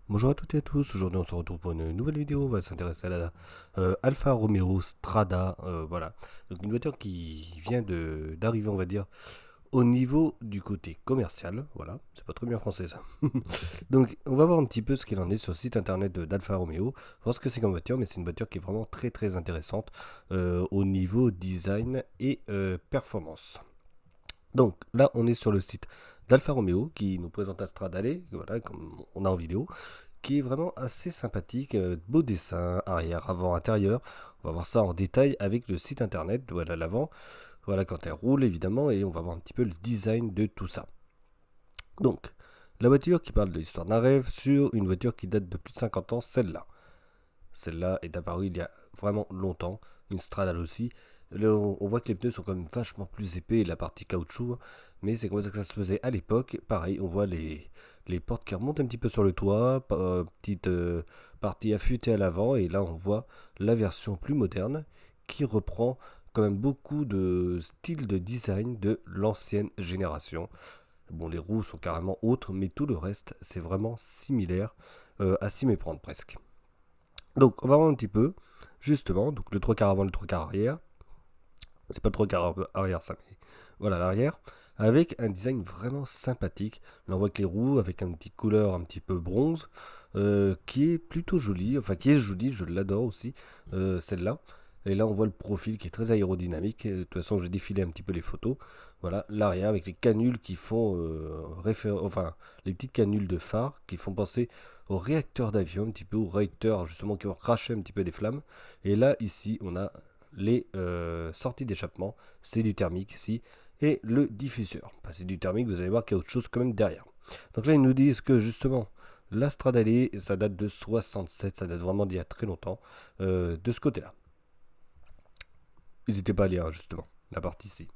Bonjour à toutes et à tous, aujourd'hui on se retrouve pour une nouvelle vidéo, on va s'intéresser à la Alfa Romeo Strada, voilà. Donc une voiture qui vient d'arriver on va dire au niveau du côté commercial, voilà, c'est pas très bien français ça. Donc on va voir un petit peu ce qu'il en est sur le site internet d'Alfa Romeo, voir ce que c'est comme voiture, mais c'est une voiture qui est vraiment très très intéressante au niveau design et performance. Donc là on est sur le site d'Alfa Romeo qui nous présente la Stradale, voilà, comme on a en vidéo qui est vraiment assez sympathique, beau dessin, arrière, avant, intérieur. On va voir ça en détail avec le site internet, voilà l'avant, voilà quand elle roule évidemment, et on va voir un petit peu le design de tout ça. Donc, la voiture qui parle de l'histoire d'un rêve sur une voiture qui date de plus de 50 ans, celle-là. Celle-là est apparue il y a vraiment longtemps, une Stradale aussi. On voit que les pneus sont quand même vachement plus épais, la partie caoutchouc, hein, mais c'est comme ça que ça se faisait à l'époque. Pareil, on voit les portes qui remontent un petit peu sur le toit, petite partie affûtée à l'avant, et là on voit la version plus moderne qui reprend quand même beaucoup de style de design de l'ancienne génération. Bon, les roues sont carrément autres, mais tout le reste c'est vraiment similaire, à s'y méprendre presque. Donc, on va voir un petit peu, justement, donc le trois quarts avant, le trois quarts arrière. C'est pas le trois quarts arrière, ça, mais voilà l'arrière. Avec un design vraiment sympathique. Là, on voit que les roues, avec un petit couleur un petit peu bronze, qui est plutôt jolie. Enfin, qui est jolie, je l'adore aussi, celle-là. Et là, on voit le profil qui est très aérodynamique. De toute façon, je vais défiler un petit peu les photos. Voilà, l'arrière avec les canules qui font enfin, les petites canules de phare qui font penser au réacteur d'avion, un petit peu au réacteur justement qui vont cracher un petit peu des flammes. Et là, ici, on a les sorties d'échappement, c'est du thermique ici, et le diffuseur. Enfin, c'est du thermique, vous allez voir qu'il y a autre chose quand même derrière. Donc là, ils nous disent que justement, la Stradale, ça date de 67, ça date vraiment d'il y a très longtemps, de ce côté-là. N'hésitez pas à lire justement la partie ici.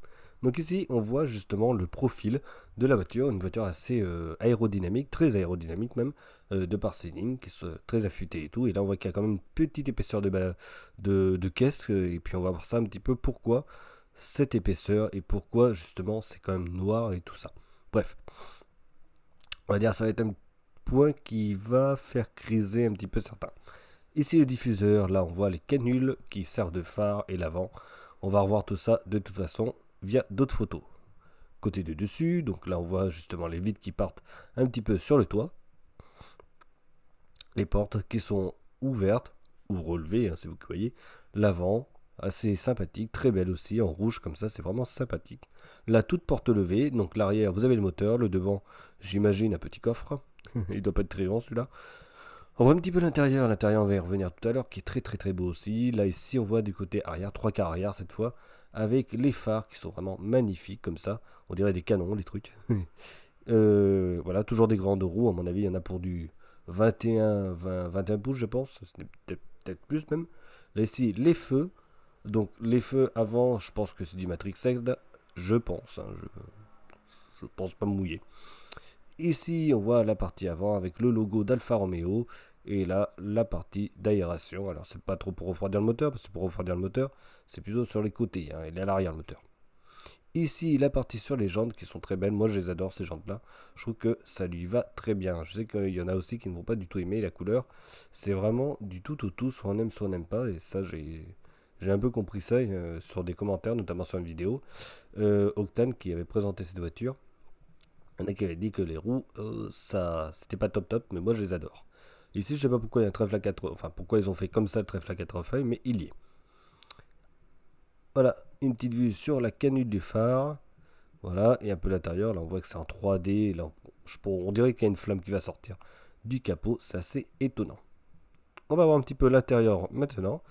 Donc ici, on voit justement le profil de la voiture, une voiture assez aérodynamique, très aérodynamique même, de par ses lignes, qui sont très affûtées et tout. Et là, on voit qu'il y a quand même une petite épaisseur de caisse, et puis on va voir ça un petit peu pourquoi cette épaisseur et pourquoi justement c'est quand même noir et tout ça. Bref, on va dire ça va être un point qui va faire criser un petit peu certains. Ici le diffuseur, là on voit les canules qui servent de phare et l'avant. On va revoir tout ça de toute façon via d'autres photos. Côté de dessus, donc là on voit justement les vitres qui partent un petit peu sur le toit. Les portes qui sont ouvertes ou relevées, hein, c'est vous qui voyez. L'avant, assez sympathique, très belle aussi, en rouge comme ça, c'est vraiment sympathique. La toute porte levée, donc l'arrière vous avez le moteur, le devant j'imagine un petit coffre. Il doit pas être très grand celui-là. On voit un petit peu l'intérieur on va y revenir tout à l'heure, qui est très très très beau aussi. Là ici on voit du côté arrière, trois quarts arrière cette fois, avec les phares qui sont vraiment magnifiques comme ça. On dirait des canons les trucs. Voilà, toujours des grandes roues, à mon avis il y en a pour du 21, 20, 21 pouces je pense, c'est peut-être plus même. Là ici les feux, donc les feux avant je pense que c'est du Matrix 16, je pense, hein, je pense pas me mouiller. Ici, on voit la partie avant avec le logo d'Alfa Romeo. Et là, la partie d'aération. Alors, c'est pas trop pour refroidir le moteur, parce que pour refroidir le moteur, c'est plutôt sur les côtés. Hein, il est à l'arrière le moteur. Ici, la partie sur les jantes qui sont très belles. Moi, je les adore, ces jantes-là. Je trouve que ça lui va très bien. Je sais qu'il y en a aussi qui ne vont pas du tout aimer la couleur. C'est vraiment du tout au tout. Soit on aime, soit on n'aime pas. Et ça, j'ai un peu compris ça sur des commentaires, notamment sur une vidéo. Octane qui avait présenté cette voiture. Il y en a qui avaient dit que les roues, ça, c'était pas top top, mais moi je les adore. Ici, je sais pas pourquoi il y a un trèfle à 4, enfin pourquoi ils ont fait comme ça le trèfle à 4 feuilles, mais il y est. Voilà, une petite vue sur la canule du phare. Voilà, et un peu l'intérieur. Là, on voit que c'est en 3D. Là, on dirait qu'il y a une flamme qui va sortir du capot. C'est assez étonnant. On va voir un petit peu l'intérieur maintenant.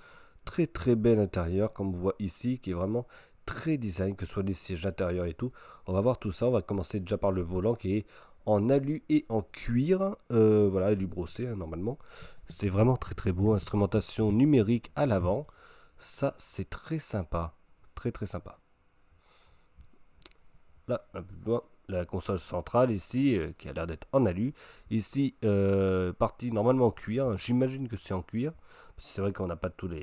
Très très bel intérieur, comme on voit ici, qui est vraiment très design, que ce soit les sièges intérieurs et tout. On va voir tout ça. On va commencer déjà par le volant qui est en alu et en cuir. Voilà, alu brossé hein, normalement. C'est vraiment très très beau. Instrumentation numérique à l'avant. Ça, c'est très sympa. Très très sympa. Là, un peu plus loin, la console centrale ici, qui a l'air d'être en alu. Ici, partie normalement en cuir. J'imagine que c'est en cuir. C'est vrai qu'on n'a pas toutes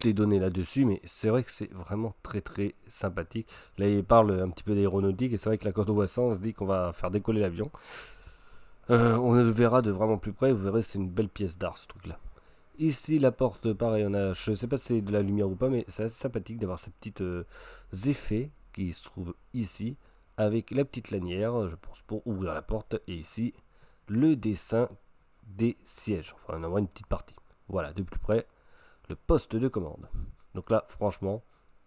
les données là-dessus, mais c'est vrai que c'est vraiment très très sympathique. Là, il parle un petit peu d'aéronautique, et c'est vrai que la corde au boisson, on se dit qu'on va faire décoller l'avion. On le verra de vraiment plus près, vous verrez c'est une belle pièce d'art ce truc là. Ici la porte pareil, je sais pas si c'est de la lumière ou pas, mais c'est assez sympathique d'avoir ces petits effets qui se trouvent ici, avec la petite lanière, je pense pour ouvrir la porte, et ici le dessin des sièges, enfin on en voit une petite partie. Voilà, de plus près, le poste de commande. Donc là franchement,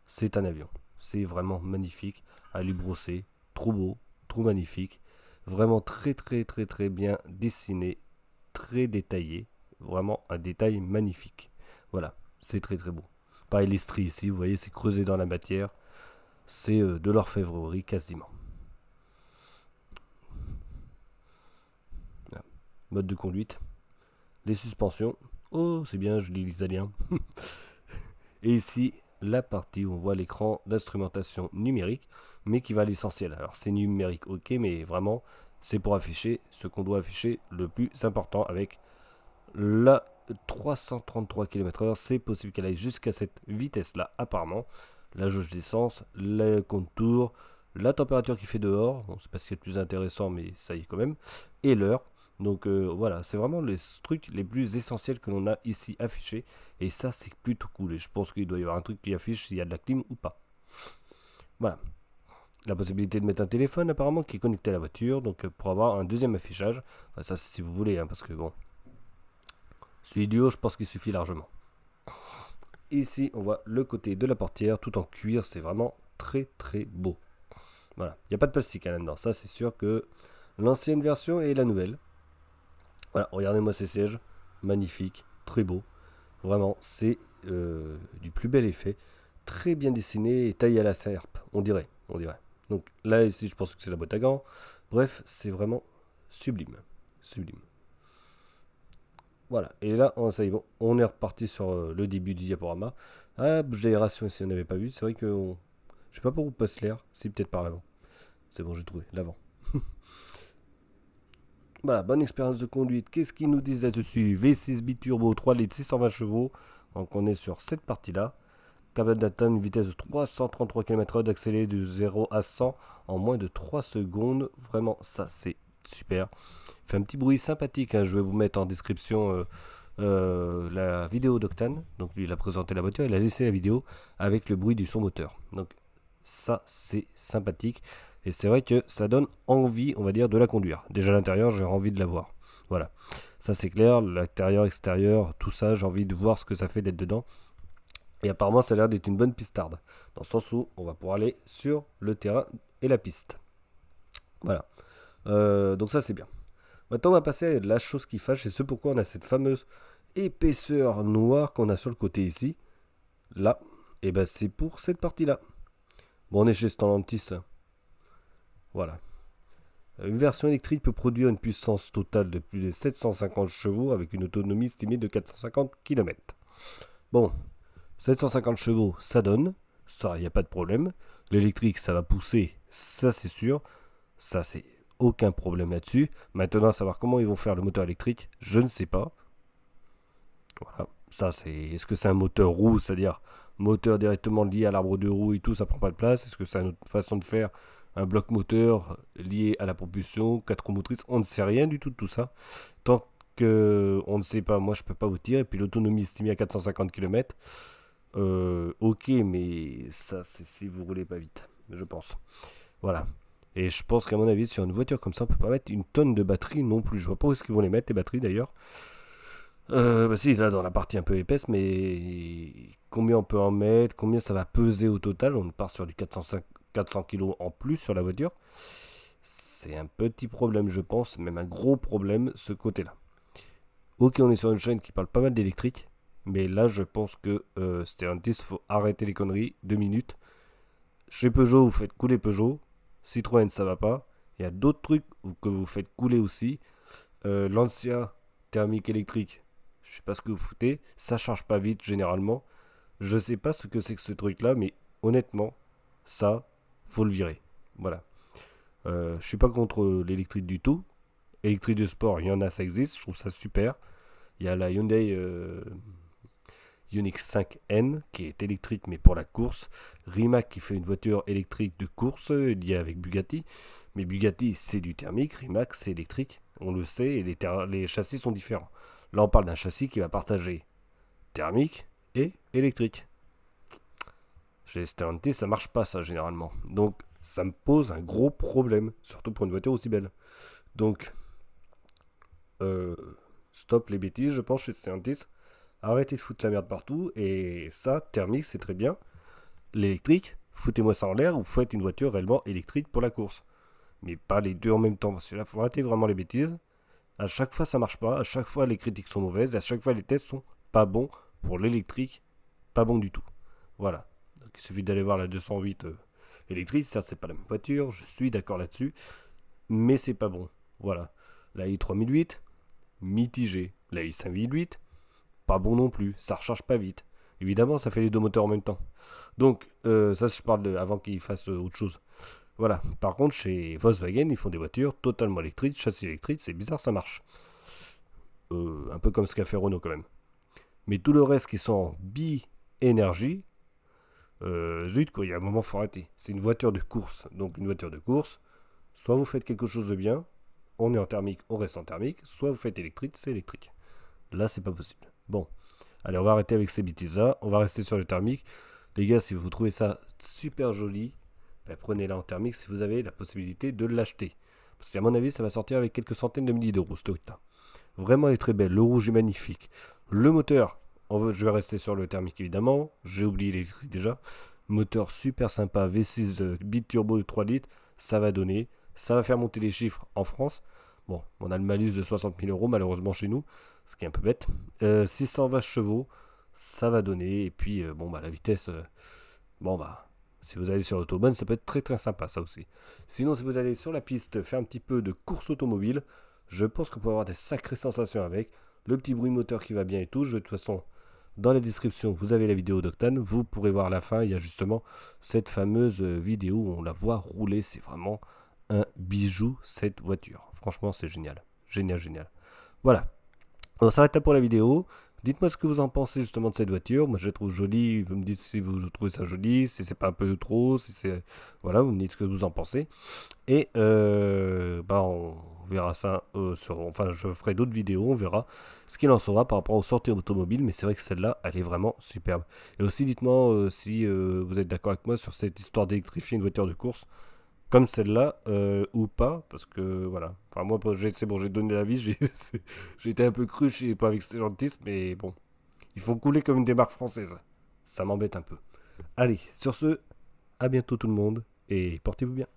c'est un avion. C'est vraiment magnifique, à lui brosser, trop beau, trop magnifique. Vraiment très très très très bien dessiné, très détaillé. Vraiment un détail magnifique. Voilà, c'est très très beau. Pareil les stries ici, vous voyez, c'est creusé dans la matière. C'est de l'orfèvrerie quasiment. Voilà. Mode de conduite. Les suspensions. Oh, c'est bien, je lis l'italien. Et ici, la partie où on voit l'écran d'instrumentation numérique, mais qui va à l'essentiel. Alors c'est numérique, ok, mais vraiment, c'est pour afficher ce qu'on doit afficher le plus important avec la 333 km/h. C'est possible qu'elle aille jusqu'à cette vitesse-là, apparemment. La jauge d'essence, le contour, la température qui fait dehors, bon, c'est pas ce qui est le plus intéressant, mais ça y est quand même, et l'heure. Donc voilà, c'est vraiment les trucs les plus essentiels que l'on a ici affichés. Et ça, c'est plutôt cool. Et je pense qu'il doit y avoir un truc qui affiche s'il y a de la clim ou pas. Voilà. La possibilité de mettre un téléphone apparemment qui est connecté à la voiture. Donc pour avoir un deuxième affichage. Enfin, ça, si vous voulez, hein, parce que bon. Celui du haut, je pense qu'il suffit largement. Ici, on voit le côté de la portière tout en cuir. C'est vraiment très très beau. Voilà. Il n'y a pas de plastique là-dedans. Ça, c'est sûr que l'ancienne version et la nouvelle. Voilà, regardez-moi ces sièges, magnifiques, très beaux. Vraiment, c'est du plus bel effet, très bien dessiné et taillé à la serpe, on dirait, on dirait. Donc là ici, je pense que c'est la boîte à gants. Bref, c'est vraiment sublime, sublime. Voilà, et là, ça y est, bon, on est reparti sur le début du diaporama. Ah, l'aération ici, on n'avait pas vu. C'est vrai que, je sais pas pour où passe l'air, si peut-être par l'avant. C'est bon, j'ai trouvé l'avant. Voilà, bonne expérience de conduite. Qu'est-ce qu'ils nous disent là-dessus? V6 biturbo, 3 litres, 620 chevaux. Donc on est sur cette partie-là. Capable d'atteindre une vitesse de 333 km/h, d'accélérer de 0 à 100 en moins de 3 secondes. Vraiment, ça c'est super. Il fait un petit bruit sympathique, hein. Je vais vous mettre en description la vidéo d'Octane. Donc lui, il a présenté la voiture, il a laissé la vidéo avec le bruit du son moteur. Donc ça c'est sympathique. Et c'est vrai que ça donne envie, on va dire, de la conduire. Déjà à l'intérieur, j'ai envie de la voir. Voilà. Ça c'est clair, l'intérieur, extérieur, tout ça, j'ai envie de voir ce que ça fait d'être dedans. Et apparemment, ça a l'air d'être une bonne pistarde. Dans le sens où on va pouvoir aller sur le terrain et la piste. Voilà. Donc ça c'est bien. Maintenant, on va passer à la chose qui fâche. Et ce pourquoi on a cette fameuse épaisseur noire qu'on a sur le côté ici. Là. Et ben c'est pour cette partie-là. Bon, on est chez Stellantis. Voilà. Une version électrique peut produire une puissance totale de plus de 750 chevaux avec une autonomie estimée de 450 km. Bon, 750 chevaux, ça donne. Ça, il n'y a pas de problème. L'électrique, ça va pousser, ça c'est sûr. Ça, c'est aucun problème là-dessus. Maintenant, savoir comment ils vont faire le moteur électrique, je ne sais pas. Voilà. Ça, c'est. Est-ce que c'est un moteur roue, c'est-à-dire moteur directement lié à l'arbre de roue et tout, ça prend pas de place? Est-ce que c'est une autre façon de faire un bloc moteur lié à la propulsion, 4 roues motrices? On ne sait rien du tout de tout ça. Tant qu'on ne sait pas, moi je peux pas vous dire. Et puis l'autonomie estimée à 450 km. Ok, mais ça, c'est si vous roulez pas vite, je pense. Voilà. Et je pense qu'à mon avis, sur une voiture comme ça, on peut pas mettre une tonne de batterie non plus. Je vois pas où est-ce qu'ils vont les mettre, les batteries d'ailleurs. Bah si, là, dans la partie un peu épaisse, mais combien on peut en mettre? Combien ça va peser au total? On part sur du 400 kg en plus sur la voiture. C'est un petit problème, je pense, même un gros problème, ce côté-là. Ok, on est sur une chaîne qui parle pas mal d'électrique, mais là, je pense que Stellantis, faut arrêter les conneries. 2 minutes. Chez Peugeot, vous faites couler Peugeot. Citroën, ça va pas. Il y a d'autres trucs que vous faites couler aussi. Lancia thermique électrique, je sais pas ce que vous foutez. Ça charge pas vite généralement. Je sais pas ce que c'est que ce truc-là, mais honnêtement, ça, faut le virer. Voilà. Je suis pas contre l'électrique du tout. Électrique de sport, il y en a, ça existe. Je trouve ça super. Il y a la Hyundai Ioniq 5N qui est électrique mais pour la course. Rimac qui fait une voiture électrique de course liée avec Bugatti. Mais Bugatti c'est du thermique, Rimac c'est électrique. On le sait, et les châssis sont différents. Là, on parle d'un châssis qui va partager thermique et électrique. Chez Stellantis, ça marche pas, ça, généralement. Donc, ça me pose un gros problème, surtout pour une voiture aussi belle. Donc, euh, stop les bêtises, je pense, chez Stellantis. Arrêtez de foutre la merde partout. Et ça, thermique, c'est très bien. L'électrique, foutez-moi ça en l'air ou faites une voiture réellement électrique pour la course. Mais pas les deux en même temps, parce que là, il faut arrêter vraiment les bêtises. À chaque fois, ça marche pas. À chaque fois, les critiques sont mauvaises. À chaque fois, les tests sont pas bons pour l'électrique. Pas bon du tout. Voilà. Donc, il suffit d'aller voir la 208 électrique. Certes, c'est pas la même voiture. Je suis d'accord là-dessus. Mais c'est pas bon. Voilà. La i3008, mitigé. La i5008, pas bon non plus. Ça recharge pas vite. Évidemment, ça fait les deux moteurs en même temps. Donc, ça, je parle avant qu'ils fassent autre chose. Voilà. Par contre, chez Volkswagen, ils font des voitures totalement électriques, châssis électrique. C'est bizarre, ça marche. Un peu comme ce qu'a fait Renault quand même. Mais tout le reste qui sont en bi-énergie, zut quoi, il y a un moment, faut arrêter. C'est une voiture de course. Donc une voiture de course, soit vous faites quelque chose de bien, on est en thermique, on reste en thermique, soit vous faites électrique, c'est électrique. Là, c'est pas possible. Bon, allez, on va arrêter avec ces bêtises-là, on va rester sur le thermique. Les gars, si vous trouvez ça super joli, ben, prenez-la en thermique si vous avez la possibilité de l'acheter. Parce qu'à mon avis, ça va sortir avec quelques centaines de milliers d'euros, ce truc-là. Vraiment, elle est très belle. Le rouge est magnifique. Le moteur, je vais rester sur le thermique évidemment. J'ai oublié l'électrique déjà. Moteur super sympa, V6 bi-turbo de 3 litres. Ça va donner. Ça va faire monter les chiffres en France. Bon, on a le malus de 60 000 euros malheureusement chez nous, ce qui est un peu bête. 620 chevaux, ça va donner. Et puis, bon, bah la vitesse, bon, bah, si vous allez sur l'autobahn, ça peut être très très sympa ça aussi. Sinon, si vous allez sur la piste faire un petit peu de course automobile, je pense qu'on peut avoir des sacrées sensations avec. Le petit bruit moteur qui va bien et tout. De toute façon, dans la description, vous avez la vidéo d'Octane. Vous pourrez voir à la fin, il y a justement cette fameuse vidéo où on la voit rouler. C'est vraiment un bijou cette voiture. Franchement, c'est génial. Génial, génial. Voilà. On s'arrête là pour la vidéo. Dites-moi ce que vous en pensez justement de cette voiture. Moi je la trouve jolie. Vous me dites si vous trouvez ça joli, si c'est pas un peu trop, si c'est. Voilà, vous me dites ce que vous en pensez. Et bah on verra ça enfin je ferai d'autres vidéos, on verra ce qu'il en sera par rapport aux sorties automobiles, mais c'est vrai que celle-là elle est vraiment superbe. Et aussi dites-moi si vous êtes d'accord avec moi sur cette histoire d'électrifier une voiture de course comme celle-là ou pas, parce que voilà, enfin moi c'est bon, j'ai donné l'avis, j'ai été un peu cru, je sais pas avec Stellantis, mais bon, ils font couler comme une démarque française, ça m'embête un peu. Allez, sur ce, à bientôt tout le monde et portez-vous bien.